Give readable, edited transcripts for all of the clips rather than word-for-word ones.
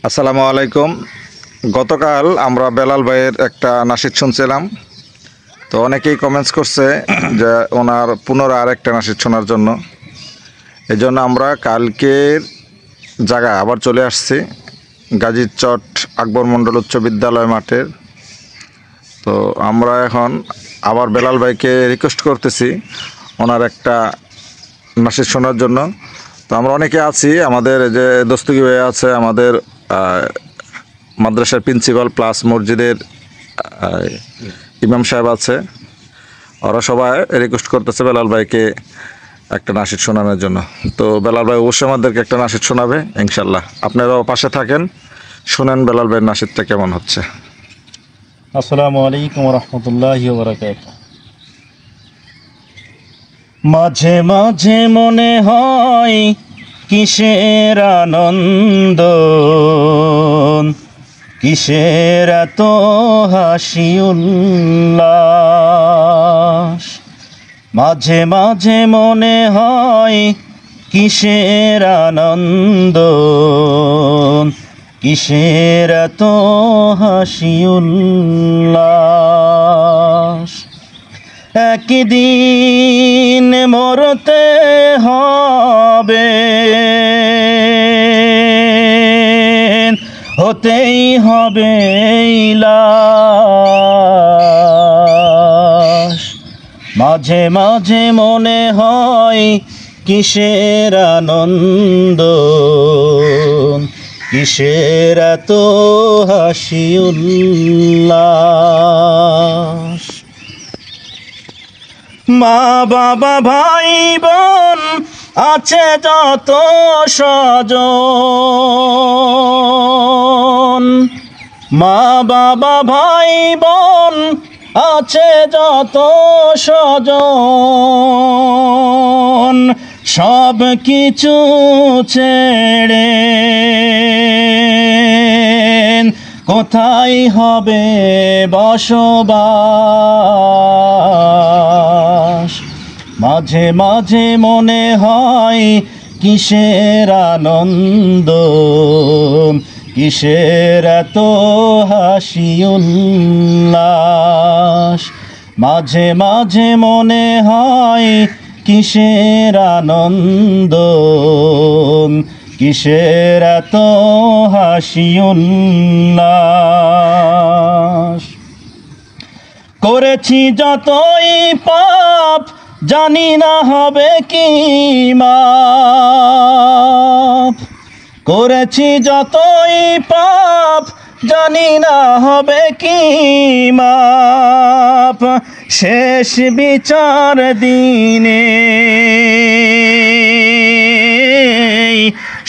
আসসালামু আলাইকুম। গতকাল আমরা বেলাল ভাইয়ের একটা নাশিদ শুনছিলাম, তো অনেকেই কমেন্টস করছে যে ওনার পুনরায় আরেকটা নাশিদ শোনার জন্য। এই জন্য আমরা কালকের জায়গায় আবার চলে আসছি গাজীর চট আকবর মণ্ডল উচ্চ বিদ্যালয় মাঠের। তো আমরা এখন আবার বেলাল ভাইকে রিকোয়েস্ট করতেছি ওনার একটা নাশিদ শোনার জন্য। তো আমরা অনেকে আছি, আমাদের যে দস্তগি ভাই আছে, আমাদের মাদ্রাসার প্রিন্সিপাল প্লাস মসজিদের ইমাম সাহেব আছে, ওরা সবাই রিকোয়েস্ট করতেছে বেলাল ভাইকে একটা নাশিদ শোনানোর জন্য। তো বেলাল ভাই অবশ্যই আমাদেরকে একটা নাশিদ শোনাবে ইনশাল্লাহ। আপনারাও পাশে থাকেন, শোনেন বেলাল ভাইয়ের নাশিদটা কেমন হচ্ছে। আসসালামু আলাইকুম ওয়া রাহমাতুল্লাহি ওয়া বারাকাতুহু। মাঝে মাঝে মনে হয় কিসের আনন্দ, কিসের এত হাসি উল্লাস। মাঝে মাঝে মনে হয় কিসের আনন্দ, কিসের এত হাসি উল্লাস। একদিন মরতে হবে, হতেই হবে লাশ। মাঝে মাঝে মনে হয় কিসের আনন্দ, কিসের এত হাসি উল্লাস। মা বাবা ভাই বোন আছে যত স্বজন, মা বাবা ভাই বোন আছে যত স্বজন, সব কিছু ছেড়ে কোথায় হবে বসবাস। মাঝে মাঝে মনে হয় কিসের আনন্দ, কিসের এত হাসি উল্লাস। মাঝে মাঝে মনে হয় কিসের আনন্দ, কিসের এত হাসি উল্লাস। করেছি যতই পাপ জানি না হবে কি মাপ, করেছি যতই পাপ জানি না হবে কি মাপ। শেষ বিচার দিনে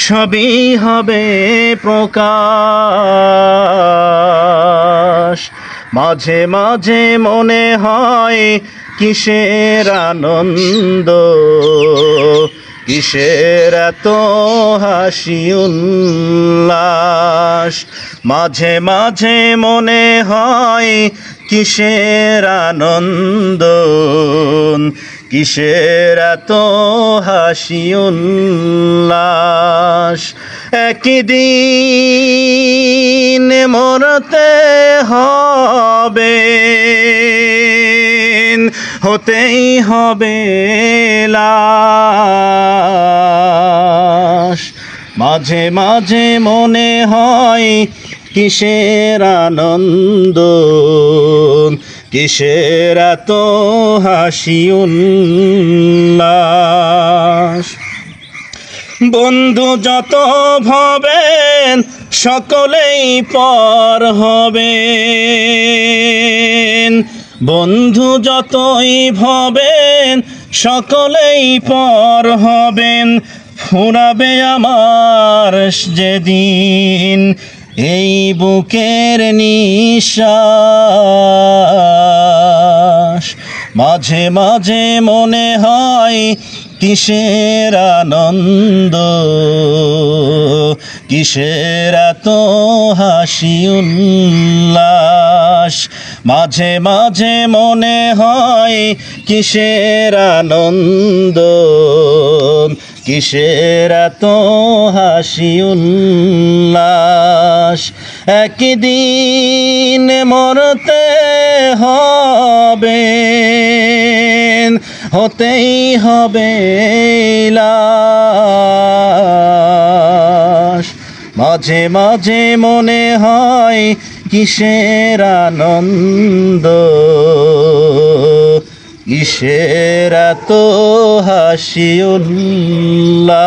সবই হবে প্রকাশ। মাঝে মাঝে মনে হয় কিসের আনন্দ, কিসের এত হাসি উল্লাস। মাঝে মাঝে মনে হয় কিসের আনন্দ, কিসের এত হাসি উল্লাস। একদিন মরতে হবে, হতেই হবে লাশ। মাঝে মাঝে মনে হয় কিসের আনন্দ, কিসের এত হাসি উল্লাস। বন্ধু যত ভাবেন সকলেই পর হবেন, বন্ধু যতই ভাবেন সকলেই পর হবেন। ফুরাবে আমার যেদিন এই বুকের নিঃশ্বাস। মাঝে মাঝে মনে হয় কিসের আনন্দ, কিসের এত হাসি উল্লাস। মাঝে মাঝে মনে হয় কিসের আনন্দ, কিসের এত হাসি উল্লাস। লাশ একদিন মরতে হবে হতেই হবে লাশ মাঝে মাঝে মনে হয় কিসের আনন্দ কিসের এত হাসি উল্লাস।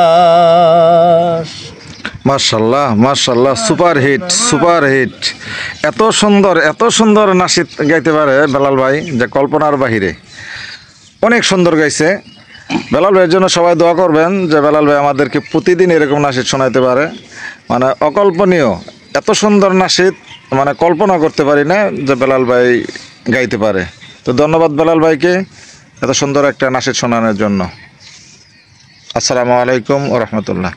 মাশাল্লাহ মাশাল্লাহ, সুপার হিট সুপার হিট। এত সুন্দর নাশিদ গাইতে পারে বেলাল ভাই যে কল্পনার বাহিরে। অনেক সুন্দর গাইছে। বেলাল ভাইয়ের জন্য সবাই দোয়া করবেন যে বেলাল ভাই আমাদেরকে প্রতিদিন এরকম নাশিদ শোনাইতে পারে। মানে অকল্পনীয় এত সুন্দর নাশিদ, মানে কল্পনা করতে পারি না যে বেলাল ভাই গাইতে পারে। তো ধন্যবাদ বেলাল ভাইকে এত সুন্দর একটা নাশিদ শোনানোর জন্য। আসসালামু আলাইকুম ওয়া রাহমাতুল্লাহ।